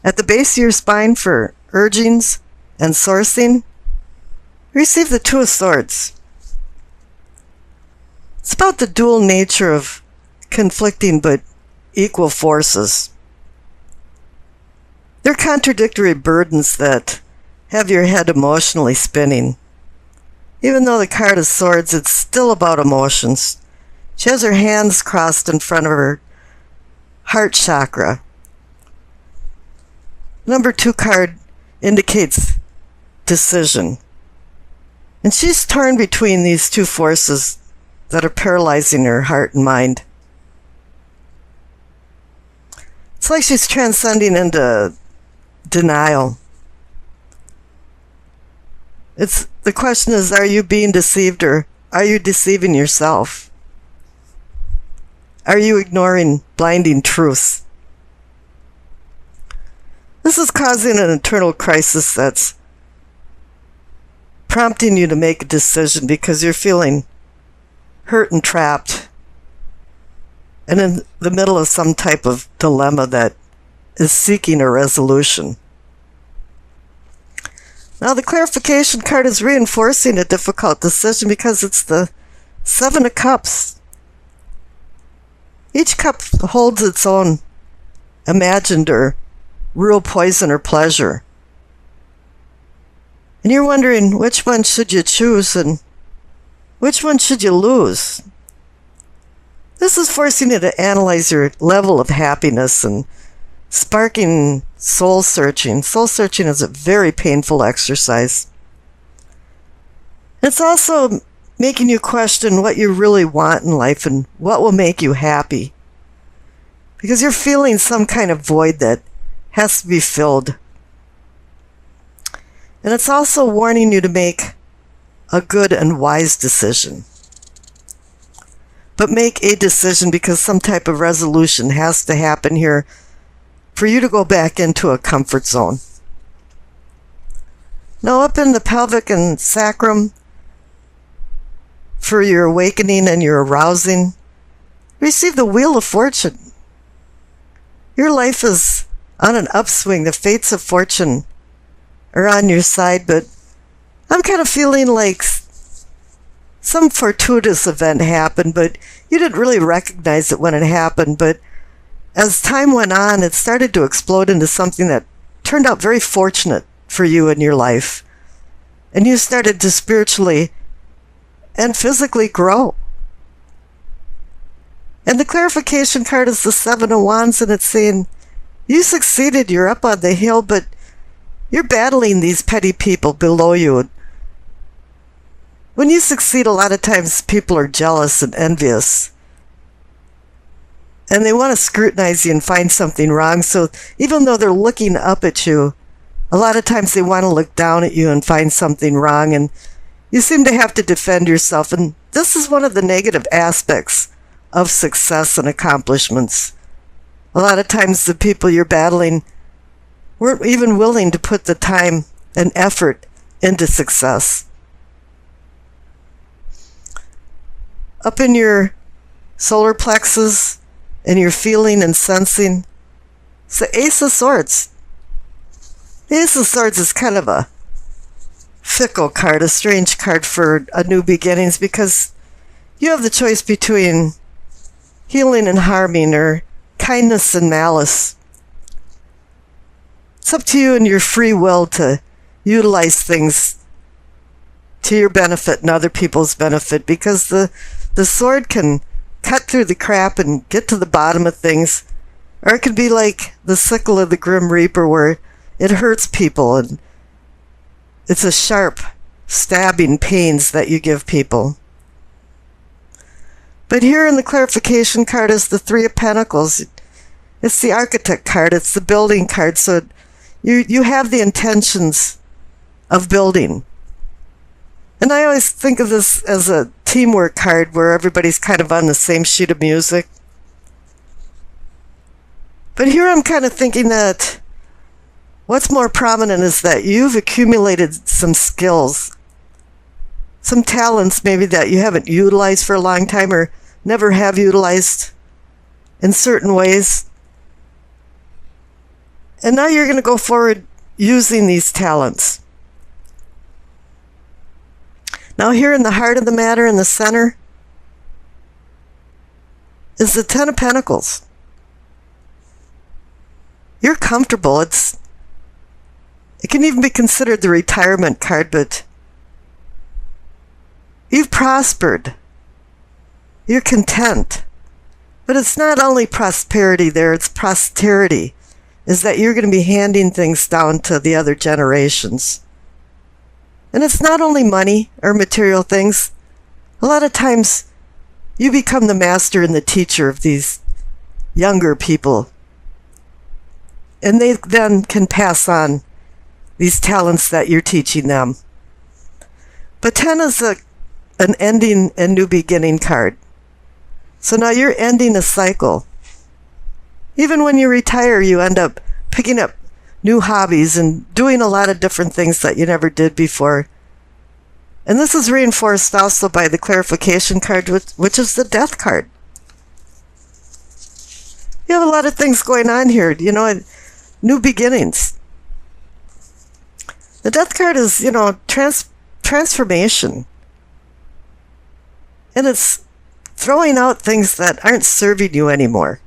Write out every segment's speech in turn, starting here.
At the base of your spine for urgings and sourcing, receive the Two of Swords. It's about the dual nature of conflicting but equal forces. They're contradictory burdens that have your head emotionally spinning. Even though the card of Swords, it's still about emotions. She has her hands crossed in front of her heart chakra. Number 2 card indicates decision. And she's torn between these two forces that are paralyzing her heart and mind. It's like she's transcending into denial. The question is, are you being deceived or are you deceiving yourself? Are you ignoring blinding truths? This is causing an internal crisis that's prompting you to make a decision because you're feeling hurt and trapped and in the middle of some type of dilemma that is seeking a resolution. Now the clarification card is reinforcing a difficult decision because it's the 7 of Cups. Each cup holds its own imagined or real poison or pleasure. And you're wondering which one should you choose and which one should you lose? This is forcing you to analyze your level of happiness and sparking soul searching. Soul searching is a very painful exercise. It's also making you question what you really want in life and what will make you happy. Because you're feeling some kind of void that has to be filled. And it's also warning you to make a good and wise decision. But make a decision because some type of resolution has to happen here for you to go back into a comfort zone. Now up in the pelvic and sacrum, for your awakening and your arousing, receive the Wheel of Fortune. Your life is on an upswing. The fates of fortune are on your side, but I'm kind of feeling like some fortuitous event happened, but you didn't really recognize it when it happened. But as time went on, it started to explode into something that turned out very fortunate for you in your life. And you started to spiritually and physically grow. And the clarification card is the 7 of Wands, and it's saying, you succeeded, you're up on the hill, but you're battling these petty people below you. When you succeed, a lot of times people are jealous and envious. And they want to scrutinize you and find something wrong. So even though they're looking up at you, a lot of times they want to look down at you and find something wrong. And you seem to have to defend yourself. And this is one of the negative aspects of success and accomplishments. A lot of times the people you're battling weren't even willing to put the time and effort into success. Up in your solar plexus and your feeling and sensing, it's the Ace of Swords. The Ace of Swords is kind of a fickle card, a strange card for a new beginnings, because you have the choice between healing and harming or kindness and malice. It's up to you and your free will to utilize things to your benefit and other people's benefit, because the sword can cut through the crap and get to the bottom of things, or it can be like the sickle of the Grim Reaper where it hurts people and it's a sharp, stabbing pains that you give people. But here in the clarification card is the 3 of Pentacles. It's the Architect card. It's the building card. So you have the intentions of building. And I always think of this as a teamwork card where everybody's kind of on the same sheet of music. But here I'm kind of thinking that what's more prominent is that you've accumulated some skills, some talents maybe that you haven't utilized for a long time or never have utilized in certain ways. And now you're going to go forward using these talents. Now here in the heart of the matter, in the center, is the Ten of Pentacles. You're comfortable. It can even be considered the retirement card, but you've prospered. You're content. But it's not only prosperity there, it's posterity. Is that you're going to be handing things down to the other generations. And it's not only money or material things. A lot of times you become the master and the teacher of these younger people. And they then can pass on these talents that you're teaching them. But 10 is an ending and new beginning card. So now you're ending a cycle. Even when you retire, you end up picking up new hobbies and doing a lot of different things that you never did before. And this is reinforced also by the clarification card, which is the death card. You have a lot of things going on here, new beginnings. The death card is, transformation. And it's throwing out things that aren't serving you anymore.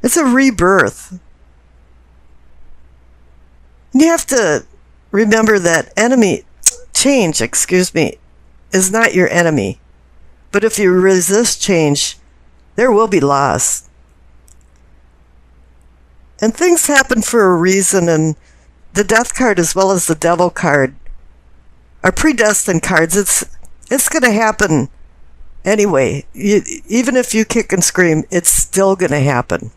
It's a rebirth. And you have to remember that change, is not your enemy. But if you resist change, there will be loss. And things happen for a reason, and the death card as well as the devil card are predestined cards. It's going to happen anyway. Even if you kick and scream, it's still going to happen.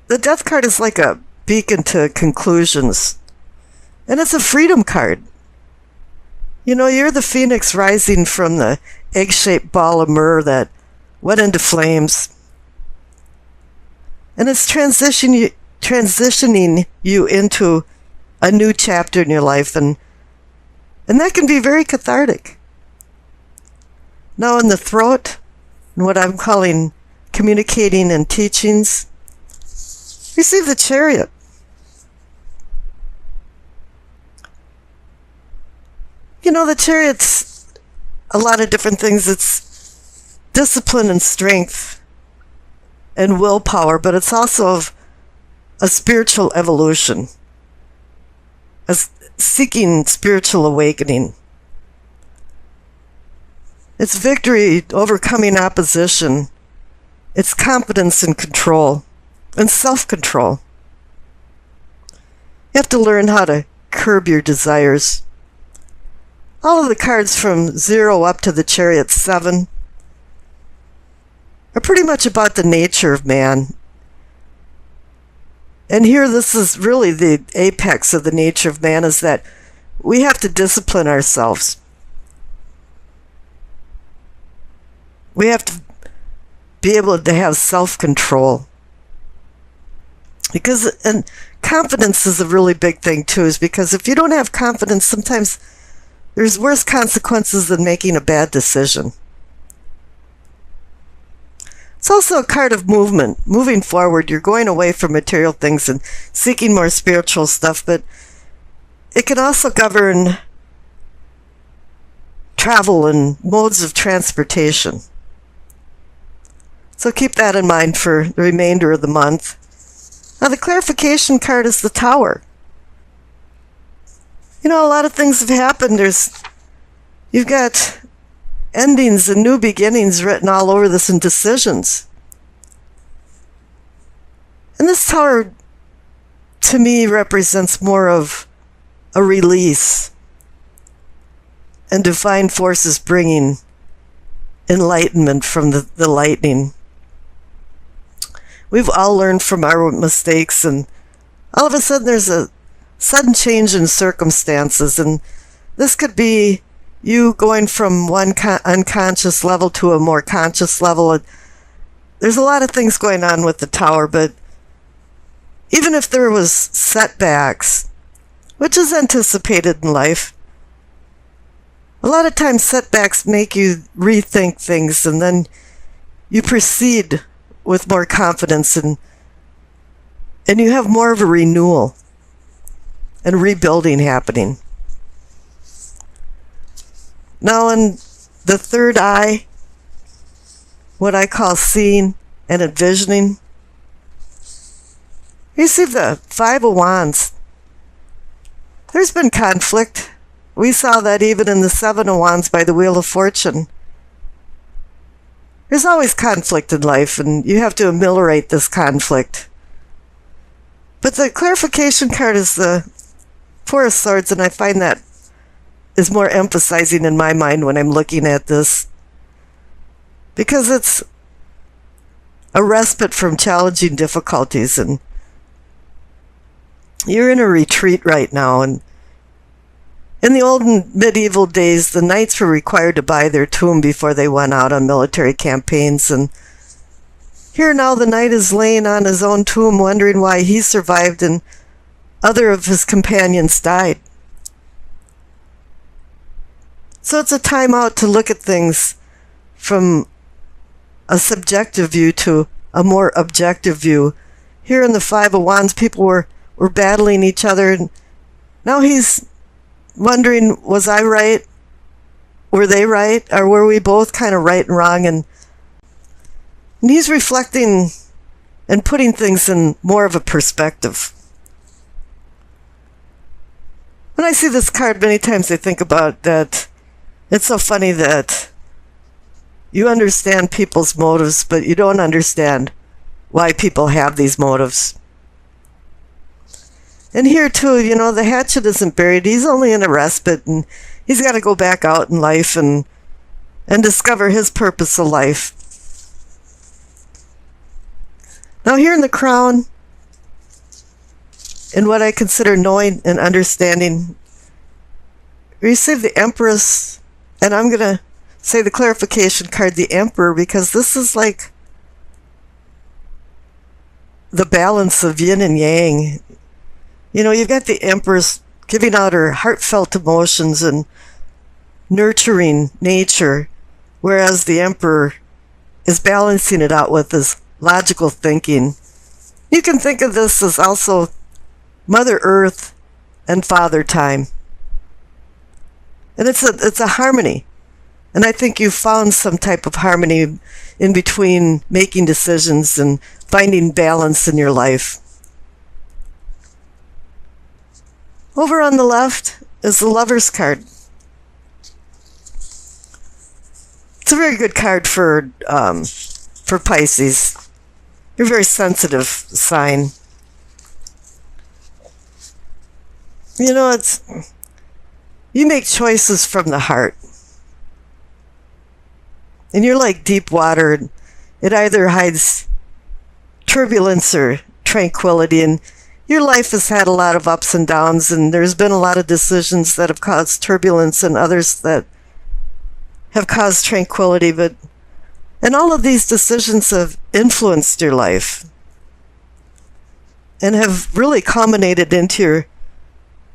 The death card is like a beacon to conclusions. And it's a freedom card. You're the phoenix rising from the egg-shaped ball of myrrh that went into flames. And it's transitioning you into a new chapter in your life. And that can be very cathartic. Now in the throat, and what I'm calling communicating and teachings, receive the Chariot. The Chariot's a lot of different things. It's discipline and strength and willpower, but it's also of a spiritual evolution, seeking spiritual awakening. It's victory, overcoming opposition. It's confidence and control. And self-control. You have to learn how to curb your desires. All of the cards from 0 up to the Chariot 7 are pretty much about the nature of man. And here this is really the apex of the nature of man, is that we have to discipline ourselves. We have to be able to have self-control. And confidence is a really big thing too, is because if you don't have confidence, sometimes there's worse consequences than making a bad decision. It's also a card of movement, moving forward. You're going away from material things and seeking more spiritual stuff, but it can also govern travel and modes of transportation. So keep that in mind for the remainder of the month. Now, the clarification card is the Tower. A lot of things have happened. You've got endings and new beginnings written all over this, and decisions. And this Tower, to me, represents more of a release and divine forces bringing enlightenment from the lightning. We've all learned from our mistakes, and all of a sudden there's a sudden change in circumstances, and this could be you going from one unconscious level to a more conscious level. There's a lot of things going on with the Tower, but even if there was setbacks, which is anticipated in life, A lot of times setbacks make you rethink things, and then you proceed with more confidence, and you have more of a renewal and rebuilding happening. Now in the third eye, what I call seeing and envisioning, you see the Five of Wands. There's been conflict. We saw that even in the Seven of Wands by the Wheel of Fortune. There's always conflict in life, and you have to ameliorate this conflict. But the clarification card is the Four of Swords, and I find that is more emphasizing in my mind when I'm looking at this, because it's a respite from challenging difficulties, and you're in a retreat right now. And in the old medieval days, the knights were required to buy their tomb before they went out on military campaigns, and here now the knight is laying on his own tomb wondering why he survived and other of his companions died. So it's a time out to look at things from a subjective view to a more objective view. Here in the Five of Wands, people were battling each other, and now he's wondering, was I right? Were they right? Or were we both kind of right and wrong? And he's reflecting and putting things in more of a perspective. When I see this card, many times I think about that. It's so funny that you understand people's motives, but you don't understand why people have these motives. And here too, the hatchet isn't buried. He's only in a respite, and he's got to go back out in life and discover his purpose of life. Now here in the crown, in what I consider knowing and understanding, receive the Empress, and I'm going to say the clarification card, the Emperor, because this is like the balance of yin and yang. You've got the Empress giving out her heartfelt emotions and nurturing nature, whereas the Emperor is balancing it out with his logical thinking. You can think of this as also Mother Earth and Father Time. And it's a harmony. And I think you've found some type of harmony in between making decisions and finding balance in your life. Over on the left is the Lover's card. It's a very good card for Pisces. You're a very sensitive sign. You make choices from the heart. And you're like deep water. It either hides turbulence or tranquility. And your life has had a lot of ups and downs, and there's been a lot of decisions that have caused turbulence and others that have caused tranquility. And all of these decisions have influenced your life and have really culminated into your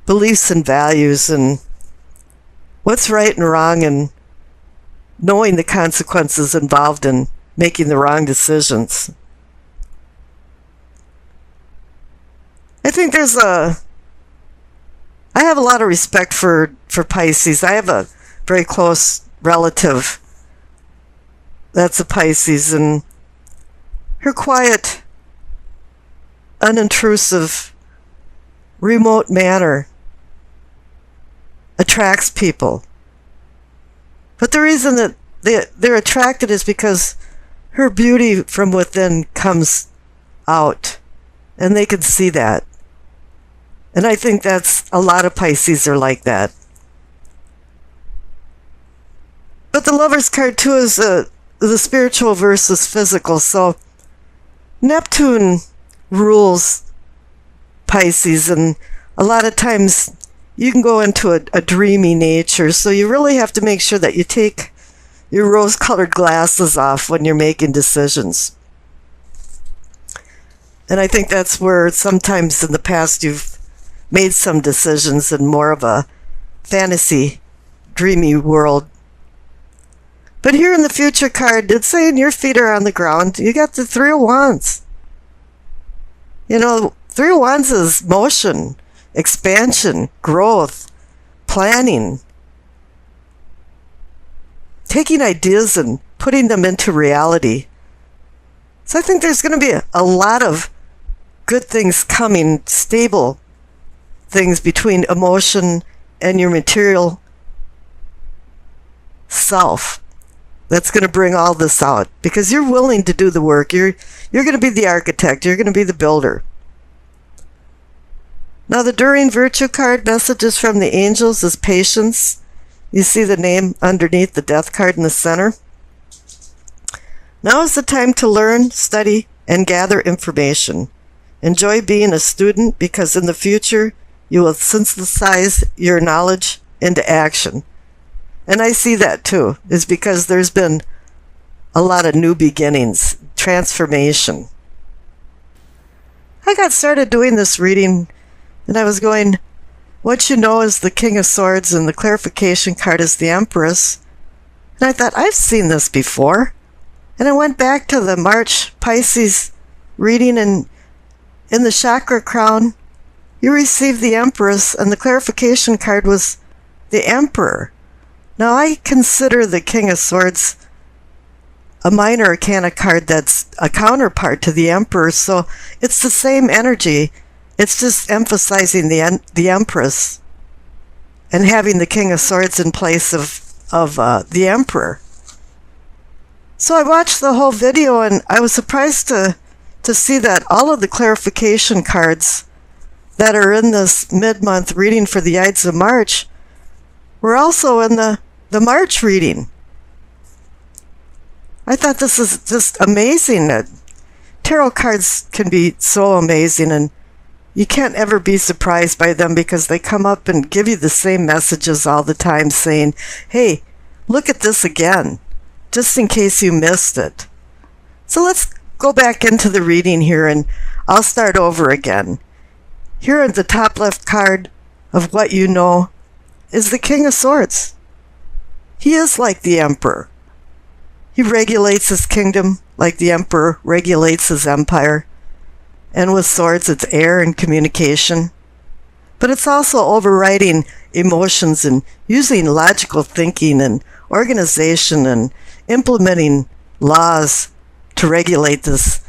beliefs and values and what's right and wrong, and knowing the consequences involved in making the wrong decisions. I think I have a lot of respect for Pisces. I have a very close relative that's a Pisces, and her quiet, unintrusive, remote manner attracts people. But the reason that they're attracted is because her beauty from within comes out, and they can see that. And I think that's a lot of Pisces are like that. But the Lover's card too is the spiritual versus physical. So Neptune rules Pisces, and a lot of times you can go into a dreamy nature. So you really have to make sure that you take your rose-colored glasses off when you're making decisions. And I think that's where sometimes in the past you've made some decisions in more of a fantasy dreamy world. But here in the future card, it's saying your feet are on the ground. You got the Three of Wands. You know, Three of Wands is motion, expansion, growth, planning, taking ideas and putting them into reality. So I think there's going to be a lot of good things coming, stable things between emotion and your material self. That's going to bring all this out because you're willing to do the work. You're going to be the architect. You're going to be the builder. Now the Enduring Virtue card, messages from the angels, is patience. You see the name underneath the Death card in the center. Now is the time to learn, study, and gather information. Enjoy being a student because in the future you will synthesize your knowledge into action. And I see that too, is because there's been a lot of new beginnings, transformation. I got started doing this reading and I was going, what you know is the King of Swords and the clarification card is the Empress. And I thought, I've seen this before. And I went back to the March Pisces reading, and in the chakra crown, you received the Empress and the clarification card was the Emperor. Now, I consider the King of Swords a minor arcana card that's a counterpart to the Emperor, so it's the same energy. It's just emphasizing the Empress and having the King of Swords in place of the Emperor. So I watched the whole video, and I was surprised to see that all of the clarification cards that are in this mid-month reading for the Ides of March were also in the March reading. I thought this is just amazing. Tarot cards can be so amazing, and you can't ever be surprised by them because they come up and give you the same messages all the time saying, hey, look at this again, just in case you missed it. So let's go back into the reading here, and I'll start over again. Here at the top left card of what you know is the King of Swords. He is like the Emperor. He regulates his kingdom like the Emperor regulates his empire. And with swords, it's air and communication. But it's also overriding emotions and using logical thinking and organization and implementing laws to regulate this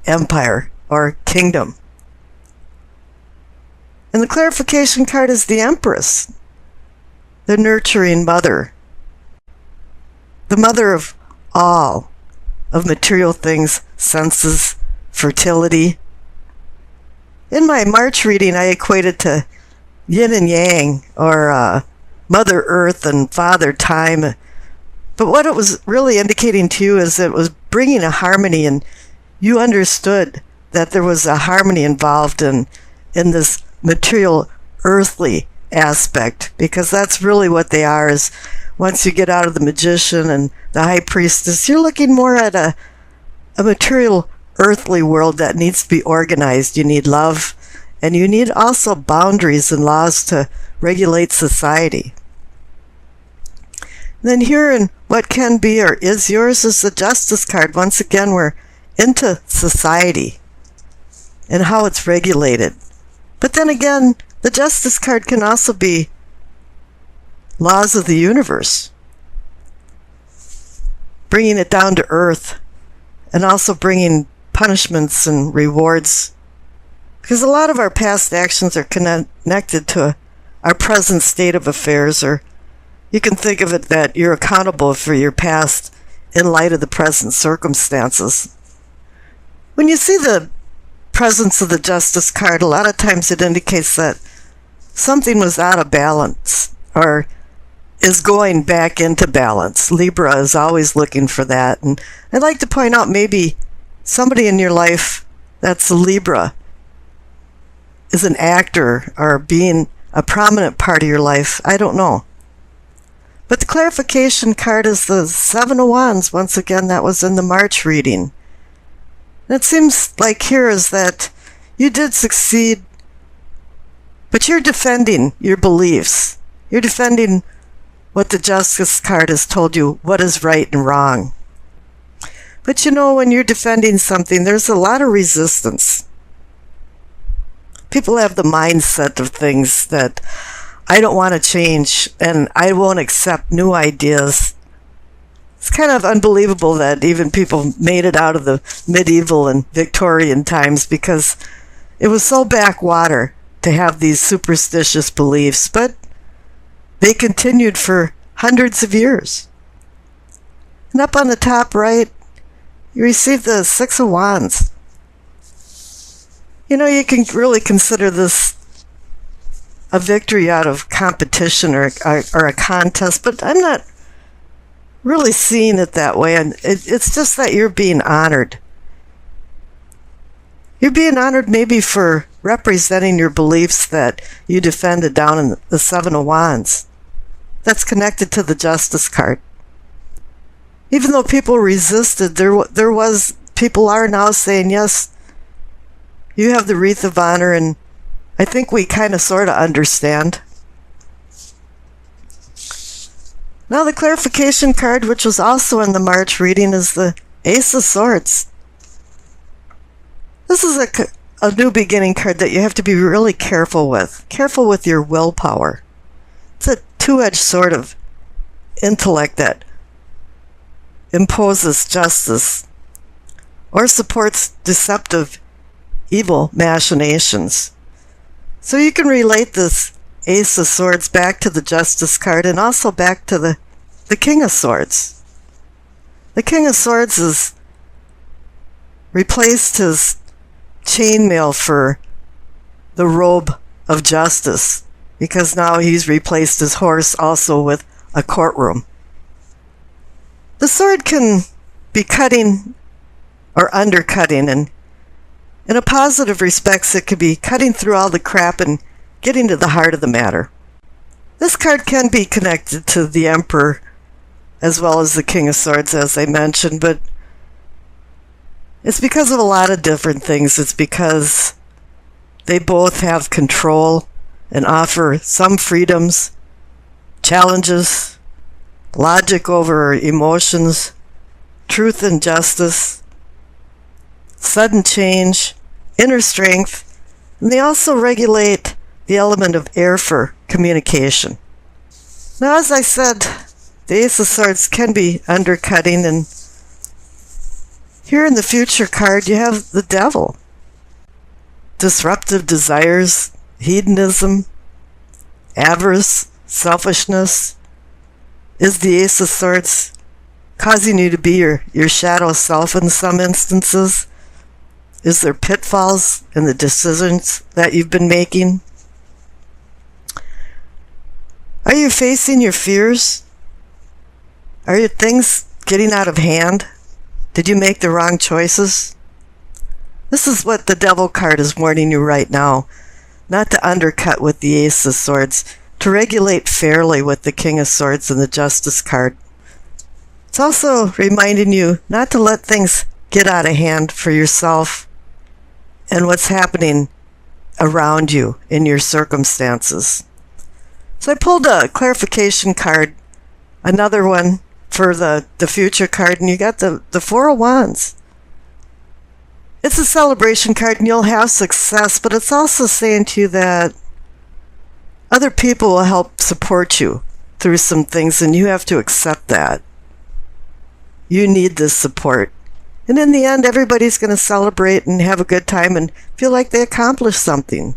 empire or kingdom. And the clarification card is the Empress, the nurturing mother, the mother of all, of material things, senses, fertility. In my March reading, I equated to yin and yang, or Mother Earth and Father Time. But what it was really indicating to you is it was bringing a harmony, and you understood that there was a harmony involved in this material, earthly aspect, because that's really what they are. Is once you get out of the magician and the high priestess, you're looking more at a material, earthly world that needs to be organized. You need love, and you need also boundaries and laws to regulate society. Then here in what can be or is yours is the Justice card. Once again, we're into society and how it's regulated. But then again, the Justice card can also be laws of the universe, bringing it down to earth, and also bringing punishments and rewards. Because a lot of our past actions are connected to our present state of affairs, or you can think of it that you're accountable for your past in light of the present circumstances. When you see the presence of the Justice card, a lot of times it indicates that something was out of balance or is going back into balance. Libra is always looking for that. And I'd like to point out maybe somebody in your life that's a Libra is an actor or being a prominent part of your life. I don't know. But the clarification card is the Seven of Wands. Once again, that was in the March reading. And it seems like here is that you did succeed, but you're defending your beliefs. You're defending what the Justice card has told you, what is right and wrong. But you know, when you're defending something, there's a lot of resistance. People have the mindset of things that I don't want to change and I won't accept new ideas. It's kind of unbelievable that even people made it out of the medieval and Victorian times, because it was so backwater to have these superstitious beliefs, but they continued for hundreds of years. And up on the top right, you receive the Six of Wands. You know, you can really consider this a victory out of competition or a contest, but I'm not really seeing it that way. And it's just that you're being honored. You're being honored maybe for representing your beliefs that you defended down in the Seven of Wands. That's connected to the Justice card. Even though people resisted, people are now saying, yes, you have the wreath of honor, and I think we kind of sort of understand. Now the clarification card, which was also in the March reading, is the Ace of Swords. This is a new beginning card that you have to be really careful with. Careful with your willpower. It's a two-edged sword of intellect that imposes justice or supports deceptive evil machinations. So you can relate this Ace of Swords back to the Justice card and also back to the King of Swords. The King of Swords has replaced his chainmail for the robe of justice, because now he's replaced his horse also with a courtroom. The sword can be cutting or undercutting, and in a positive respects, it could be cutting through all the crap and getting to the heart of the matter. This card can be connected to the Emperor as well as the King of Swords, as I mentioned, but it's because of a lot of different things. It's because they both have control and offer some freedoms, challenges, logic over emotions, truth and justice, sudden change, inner strength, and they also regulate the element of air for communication. Now, as I said, the Ace of Swords can be undercutting, and here in the Future card you have the Devil. Disruptive desires, hedonism, avarice, selfishness. Is the Ace of Swords causing you to be your shadow self in some instances? Is there pitfalls in the decisions that you've been making? Are you facing your fears? Are your things getting out of hand? Did you make the wrong choices? This is what the Devil card is warning you right now. Not to undercut with the Ace of Swords, to regulate fairly with the King of Swords and the Justice card. It's also reminding you not to let things get out of hand for yourself and what's happening around you in your circumstances. So I pulled a clarification card, another one for the Future card, and you got the Four of Wands. It's a celebration card and you'll have success, but it's also saying to you that other people will help support you through some things, and you have to accept that. You need this support. And in the end, everybody's going to celebrate and have a good time and feel like they accomplished something.